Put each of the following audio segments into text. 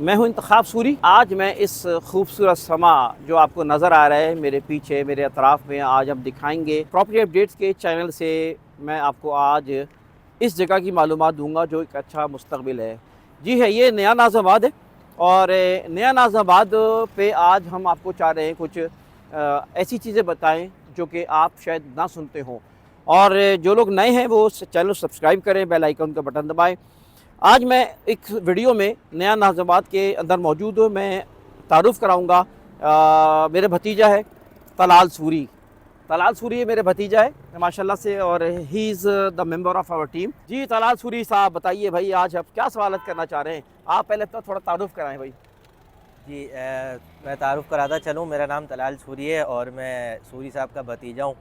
मैं हूं इंतखाब सूरी। आज मैं इस खूबसूरत समा जो आपको नज़र आ रहा है मेरे पीछे मेरे अतराफ़ में, आज हम दिखाएंगे प्रॉपर्टी अपडेट्स के चैनल से। मैं आपको आज इस जगह की मालूमात दूंगा जो एक अच्छा मुस्तकबिल है। जी है, ये नया नाज़ाबाद है और नया नाज़ाबाद पे आज हम आपको चाह रहे हैं कुछ ऐसी चीज़ें बताएं जो कि आप शायद ना सुनते हों। और जो लोग नए हैं वो चैनल सब्सक्राइब करें, बेल आइकन का बटन दबाएं। आज मैं एक वीडियो में नया नाज़ाबाद के अंदर मौजूद हूँ। मैं तारुफ़ कराऊँगा, मेरे भतीजा है तलाल सूरी। तलाल सूरी ये मेरे भतीजा है माशाल्लाह से, और he is the member of our team. जी तलाल सूरी साहब, बताइए भाई आज आप क्या सवालत करना चाह रहे हैं? आप पहले तो थोड़ा तारुफ़ कराएं भाई। जी मैं तारुफ़ कराता चलूँ। मेरा नाम तलाल सूरी है और मैं सूरी साहब का भतीजा हूँ।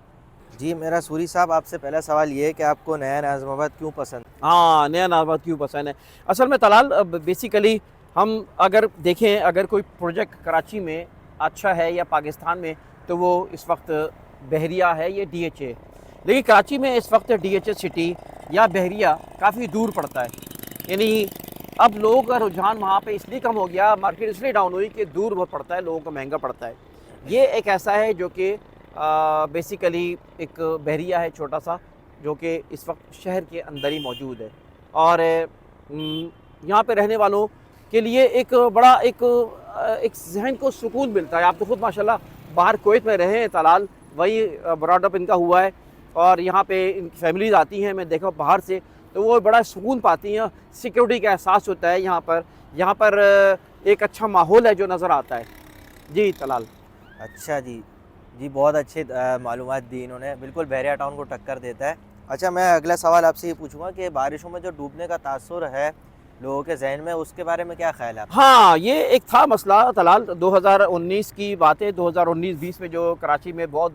जी मेरा सूरी साहब आपसे पहला सवाल ये है कि आपको नया नाज़िमाबाद क्यों पसंद? हाँ, नया नाज़ाबाद क्यों पसंद है? असल में तलाल बेसिकली हम अगर देखें, अगर कोई प्रोजेक्ट कराची में अच्छा है या पाकिस्तान में, तो वो इस वक्त बहरिया है, ये DHA। लेकिन कराची में इस वक्त DHA सिटी या बहरिया काफ़ी दूर पड़ता है। यानी अब लोगों का रुझान वहाँ पे इसलिए कम हो गया, मार्केट इसलिए डाउन हुई कि दूर बहुत पड़ता है, लोगों को महंगा पड़ता है। ये एक ऐसा है जो कि बेसिकली एक बहरिया है छोटा सा, जो कि इस वक्त शहर के अंदर ही मौजूद है। और यहाँ पे रहने वालों के लिए एक बड़ा एक ज़हन को सुकून मिलता है। आप तो खुद माशाल्लाह बाहर कुवैत में रहे हैं तलाल, वही ब्रॉडअप इनका हुआ है, और यहाँ पे इनकी फैमिलीज़ आती हैं, मैं देखा बाहर से, तो वो बड़ा सुकून पाती हैं। सिक्योरिटी का एहसास होता है यहाँ पर एक अच्छा माहौल है जो नज़र आता है। जी तलाल। अच्छा जी। जी बहुत अच्छे मालूमात दी इन्होंने, बिल्कुल बहरिया टाउन को टक्कर देता है। अच्छा मैं अगला सवाल आपसे ये पूछूंगा कि बारिशों में जो डूबने का तासुर है लोगों के जहन में, उसके बारे में क्या ख्याल है आपका? हाँ, ये एक था मसला तलाल, 2019 की बात है। 2019-20 में जो कराची में बहुत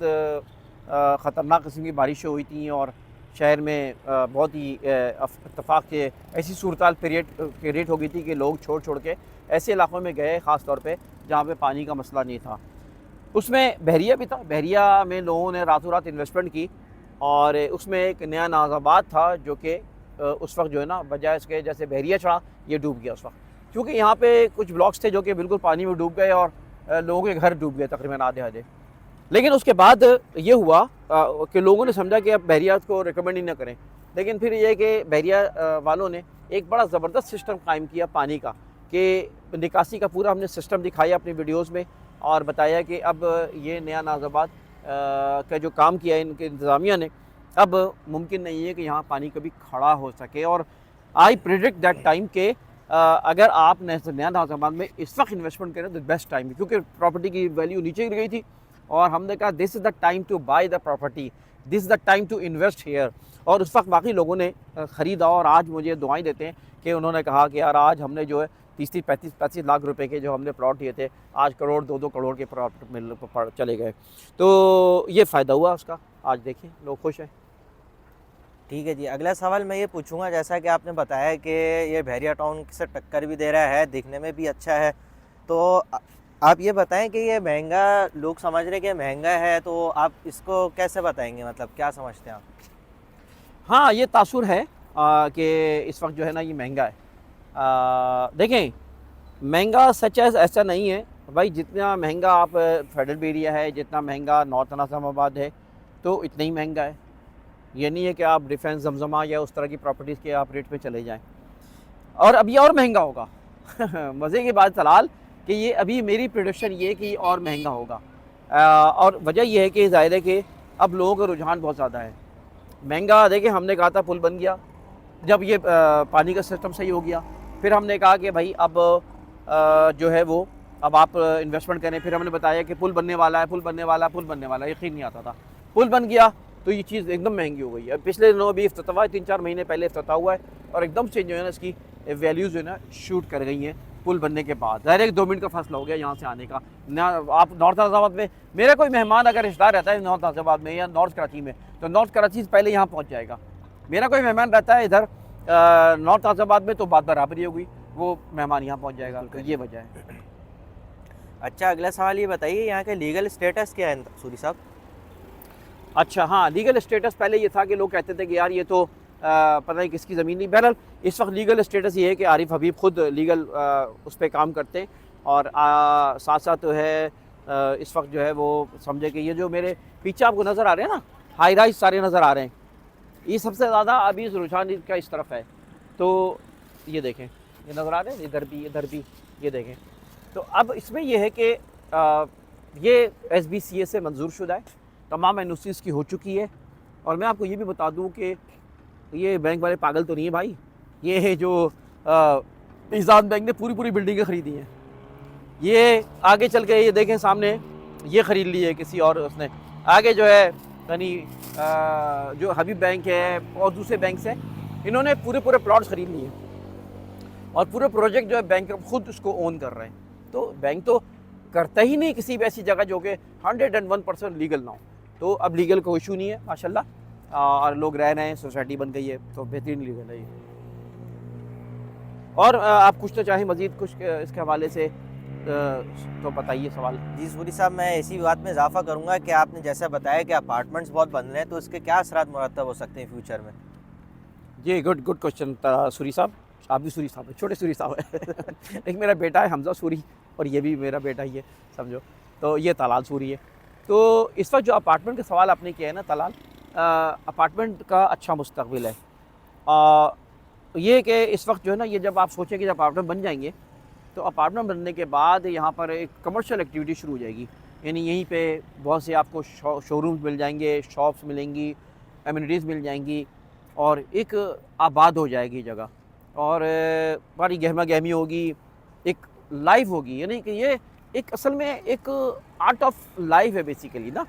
ख़तरनाक किस्म की बारिशें हुई थी और शहर में बहुत ही इत्तेफाक के ऐसी सूरत क्रिएट हो गई थी कि लोग छोड़ के ऐसे इलाक़ों में गए, ख़ास तौर पे जहाँ पे पानी का मसला नहीं था। उसमें बहरिया भी था। बहरिया में लोगों ने रातों रात इन्वेस्टमेंट की, और उसमें एक नया नाज़ाबाद था जो कि उस वक्त जो है ना, बजाय इसके जैसे बहरिया चढ़ा, ये डूब गया उस वक्त, क्योंकि यहाँ पे कुछ ब्लॉक्स थे जो कि बिल्कुल पानी में डूब गए और लोगों के घर डूब गए तकरीबन आधे। लेकिन उसके बाद ये हुआ कि लोगों ने समझा कि अब बहरिया को रिकमेंड ही ना करें। लेकिन फिर ये कि बहरिया वालों ने एक बड़ा ज़बरदस्त सिस्टम कायम किया पानी का, कि निकासी का पूरा हमने सिस्टम दिखाया अपनी वीडियोज़ में, और बताया कि अब ये नया नाज़ाबाद का जो काम किया है इनके इंतज़ामिया ने, अब मुमकिन नहीं है कि यहाँ पानी कभी खड़ा हो सके। और आई प्रिडिक्ट दैट टाइम के अगर आप नया नाज़ाबाद में इस वक्त इन्वेस्टमेंट करें तो बेस्ट टाइम है, क्योंकि प्रॉपर्टी की वैल्यू नीचे गिर गई थी, और हमने कहा this is the time to buy the property, this is the time to invest here. और उस वक्त बाकी लोगों ने ख़रीदा, और आज मुझे दुआएं देते हैं कि उन्होंने कहा कि यार आज हमने जो है 30-35 लाख रुपए के जो हमने प्लॉट लिए थे, आज करोड़ 2-2 करोड़ के प्लॉट मिल चले गए। तो ये फ़ायदा हुआ उसका, आज देखें लोग खुश हैं। ठीक है जी, अगला सवाल मैं ये पूछूंगा, जैसा कि आपने बताया कि ये बहरिया टाउन से टक्कर भी दे रहा है, दिखने में भी अच्छा है, तो आप ये बताएं कि ये महंगा, लोग समझ रहे हैं कि महंगा है, तो आप इसको कैसे बताएंगे, मतलब क्या समझते हैं आप? हाँ, ये तासुर है कि इस वक्त जो है ना ये महंगा है। देखें, महंगा सच है ऐसा नहीं है भाई। जितना महंगा आप फेडरल एरिया है, जितना महंगा नॉर्थ नाज़िमाबाद है, तो इतना ही महंगा है। ये नहीं है कि आप डिफेंस जमजमा या उस तरह की प्रॉपर्टीज़ के आप रेट पे चले जाएं, और अब ये और महंगा होगा। मज़े की बात तलाल कि ये अभी मेरी प्रेडिक्शन ये है कि ये और महंगा होगा। और वजह यह है कि ज़ाहिर है कि अब लोगों का रुझान बहुत ज़्यादा है। महंगा देखिए, हमने कहा था पुल बन गया, जब ये पानी का सिस्टम सही हो गया, फिर हमने कहा कि भाई अब जो है वो अब आप इन्वेस्टमेंट करें। फिर हमने बताया कि पुल बनने वाला है, पुल बनने वाला है, पुल बनने वाला है, यकीन नहीं आता था। पुल बन गया तो ये चीज़ एकदम महंगी हो गई है। पिछले दिनों अभी इफ्तिताह है, 3-4 महीने पहले इफ्तिताह हुआ है, और एकदम से जो है ना इसकी वैल्यूज़ जो है ना शूट कर गई हैं पुल बनने के बाद। डायरेक्ट 2 मिनट का फासला हो गया यहाँ से आने का ना। आप नॉर्थ नाज़िमाबाद में, मेरा कोई मेहमान अगर रिश्तेदार रहता है नॉर्थ नाज़िमाबाद में या नॉर्थ कराची में, तो नॉर्थ कराची से पहले यहाँ पहुँच जाएगा। मेरा कोई मेहमान रहता है इधर नॉर्थ नाज़िमाबाद में, तो बात बराबरी होगी, वो मेहमान यहाँ पहुँच जाएगा। तो ये वजह है। अच्छा अगला सवाल ये बताइए, यहाँ के लीगल स्टेटस क्या है सूरी साहब? अच्छा हाँ, लीगल स्टेटस पहले ये था कि लोग कहते थे कि यार ये तो पता नहीं किसकी ज़मीन नहीं। बहरहाल इस वक्त लीगल स्टेटस ये है कि आरिफ हबीब ख़ुद लीगल उस पर काम करते हैं और साथ साथ तो है इस वक्त जो है वो समझे कि ये जो मेरे पीछे आपको नज़र आ रहे हैं ना, हाई राइज सारे नज़र आ रहे हैं, ये सबसे ज़्यादा अभी रुझान का इस तरफ है। तो ये देखें, ये नज़र आ रहे हैं, इधर भी ये देखें। तो अब इसमें यह है कि ये SBCA से मंजूर शुदा है, तमाम NOC की हो चुकी है। और मैं आपको ये भी बता दूं कि ये बैंक वाले पागल तो नहीं है भाई, ये है जो ईजाद बैंक ने पूरी बिल्डिंगें ख़रीदी हैं। ये आगे चल के ये देखें सामने ये ख़रीद ली है किसी और उसने, आगे जो है यानी जो हबीब बैंक है और दूसरे बैंक से इन्होंने पूरे प्लॉट्स ख़रीद लिए और पूरे प्रोजेक्ट जो है बैंक खुद उसको ओन कर रहे हैं। तो बैंक तो करता ही नहीं किसी भी ऐसी जगह जो कि 101% लीगल ना हो। तो अब लीगल कोई इशू नहीं है माशाल्लाह, और लोग रह रहे हैं, सोसाइटी बन गई है, तो बेहतरीन लीगल है ये। और आप कुछ तो चाहे मज़ीद कुछ इसके हवाले से तो बताइए सवाल। जी सूरी साहब, मैं इसी बात में इजाफा करूंगा कि आपने जैसा बताया कि अपार्टमेंट्स बहुत बन रहे हैं, तो इसके क्या असरात मुरतब हो सकते हैं फ्यूचर में? जी गुड क्वेश्चन सूरी साहब। आप भी सूरी साहब है, छोटे सूरी साहब है एक मेरा बेटा है हमजा सूरी और ये भी मेरा बेटा ही है समझो। तो ये तलाल सूरी है। तो इस वक्त जो अपार्टमेंट का सवाल आपने किया है ना तलाल, अपार्टमेंट का अच्छा मुस्तकबिल है। ये कि इस वक्त जो है ना, ये जब आप सोचें कि जब अपार्टमेंट बन जाएंगे तो अपार्टमेंट बनने के बाद यहाँ पर एक कमर्शियल एक्टिविटी शुरू हो जाएगी। यानी यहीं पे बहुत से आपको शोरूम्स मिल जाएंगे, शॉप्स मिलेंगी, एमिनिटीज़ मिल जाएंगी और एक आबाद हो जाएगी जगह और बड़ी गहमा गहमी होगी, एक लाइफ होगी। यानी कि ये एक असल में एक आर्ट ऑफ लाइफ है बेसिकली ना,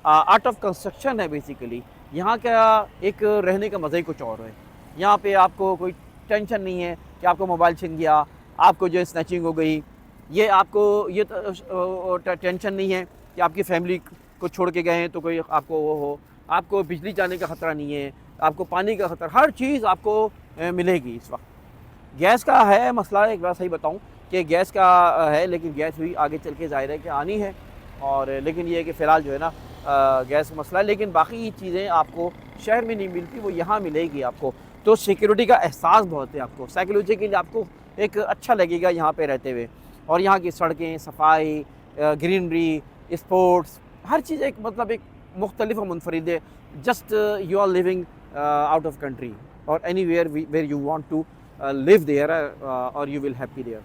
आर्ट ऑफ कंस्ट्रक्शन है बेसिकली। यहाँ का एक रहने का मज़ा ही कुछ और है। यहाँ पे आपको कोई टेंशन नहीं है कि आपको मोबाइल छिन गया, आपको जो स्नैचिंग हो गई, ये आपको ये टेंशन नहीं है कि आपकी फैमिली को छोड़ के गए हैं तो कोई आपको वो हो, आपको बिजली जाने का ख़तरा नहीं है, आपको पानी का ख़तरा, हर चीज़ आपको मिलेगी। इस वक्त गैस का है मसला, एक बार सही बताऊं कि गैस का है, लेकिन गैस भी आगे चल के ज़ाहिर है कि आनी है। और लेकिन ये है कि फ़िलहाल जो है ना गैस का मसला है, लेकिन बाकी चीज़ें आपको शहर में नहीं मिलती, वो यहाँ मिलेगी आपको। तो सिक्योरिटी का एहसास बहुत है आपको, साइकोलॉजी के लिए आपको एक अच्छा लगेगा यहाँ पे रहते हुए। और यहाँ की सड़कें, सफाई, ग्रीनरी, स्पोर्ट्स, हर चीज़ एक मतलब एक मुख्तलिफ और मुनफरिद है। Just you are living out of country और anywhere you want to live there और यू विल हैप्पी देयर।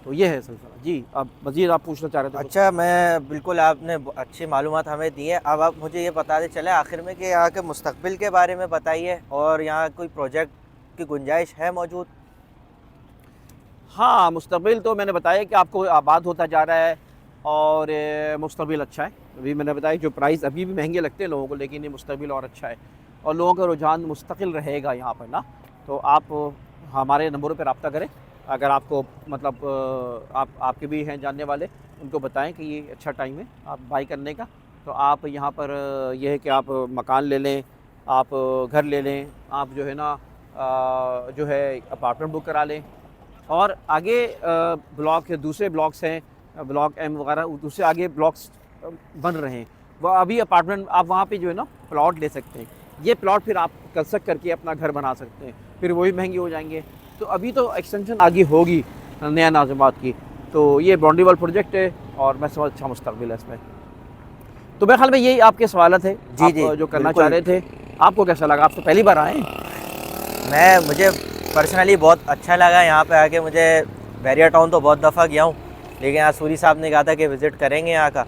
तो ये है सिलसिला। जी अब मज़ीद आप पूछना चाह रहे थे? अच्छा, मैं बिल्कुल, आपने अच्छी मालूमात हमें दी है। अब आप मुझे ये बताते चले आखिर में कि यहाँ के मुस्तकबिल के बारे में बताइए, और यहाँ कोई प्रोजेक्ट की गुंजाइश है मौजूद? हाँ, मुस्तकबिल तो मैंने बताया कि आपको आबाद होता जा रहा है और मुस्तकबिल अच्छा है। अभी मैंने बताया जो प्राइस अभी भी महंगे लगते हैं लोगों को, लेकिन ये मुस्तकबिल और अच्छा है और लोगों का रुझान मुस्तकिल रहेगा यहाँ पर ना। तो आप हमारे नंबरों पर रब्ता करें, अगर आपको मतलब आपके भी हैं जानने वाले, उनको बताएं कि ये अच्छा टाइम है आप बाई करने का। तो आप यहाँ पर यह है कि आप मकान ले लें, आप घर ले लें, आप जो है ना जो है अपार्टमेंट बुक करा लें। और आगे ब्लॉक दूसरे ब्लॉक्स हैं, ब्लॉक M वगैरह, दूसरे आगे ब्लॉक्स बन रहे हैं, वह अभी अपार्टमेंट आप वहाँ पे जो है ना प्लॉट ले सकते हैं। ये प्लॉट फिर आप कंस्ट्रक्ट करके अपना घर बना सकते हैं, फिर वही महंगे हो जाएंगे। तो अभी तो एक्सटेंशन आगे होगी नया नाज़िमात की। तो ये बाउंड्री वाल प्रोजेक्ट है और मैं समझ अच्छा मुस्तकबिल है इसमें। तो मेरे ख्याल में यही आपके सवाल थे जी जी जो करना चाह रहे थे। आपको कैसा लगा? आप तो पहली बार आए? मुझे पर्सनली बहुत अच्छा लगा यहाँ पे आके। मुझे बैरिया टाउन तो बहुत दफ़ा गया हूँ, लेकिन आज सूरी साहब ने कहा था कि विज़िट करेंगे यहाँ का,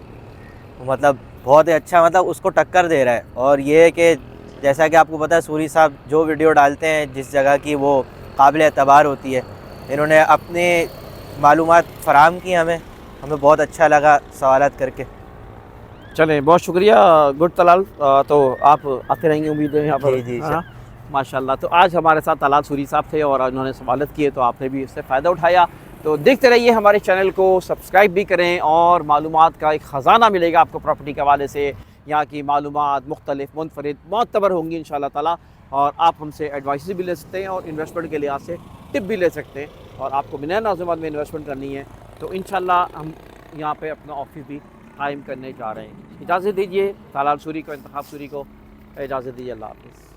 मतलब बहुत ही अच्छा, मतलब उसको टक्कर दे रहा है। और ये है कि जैसा कि आपको पता है, सूरी साहब जो वीडियो डालते हैं जिस जगह की, वो काबिल एतबार होती है। इन्होंने अपनी मालूमात फराहम की हमें बहुत अच्छा लगा सवालात करके। चलें, बहुत शुक्रिया गुड तलाल। तो आप आते रहेंगे उम्मीद है यहाँ पर? जी हाँ माशाल्लाह। तो आज हमारे साथ तलाल सूरी साहब थे और उन्होंने सवालत किए, तो आपने भी इससे फ़ायदा उठाया। तो देखते रहिए हमारे चैनल को, सब्सक्राइब भी करें और मालूमात का एक ख़जाना मिलेगा आपको प्रॉपर्टी के हवाले से। यहाँ की मालूमात मुख्तलिफ मुनफरिद मोतबर होंगी इंशाअल्लाह ताला, और आप हमसे एडवाइस भी ले सकते हैं और इन्वेस्टमेंट के लिहाज से टिप भी ले सकते हैं। और आपको बिना नाज़िमात में इन्वेस्टमेंट करनी है तो इंशाअल्लाह हम यहाँ पे अपना ऑफिस भी कायम करने जा रहे हैं। इजाज़त दीजिए तलाल सूरी को, इंतखाब सूरी को इजाज़त दीजिए। अल्लाह हाफ़िज़।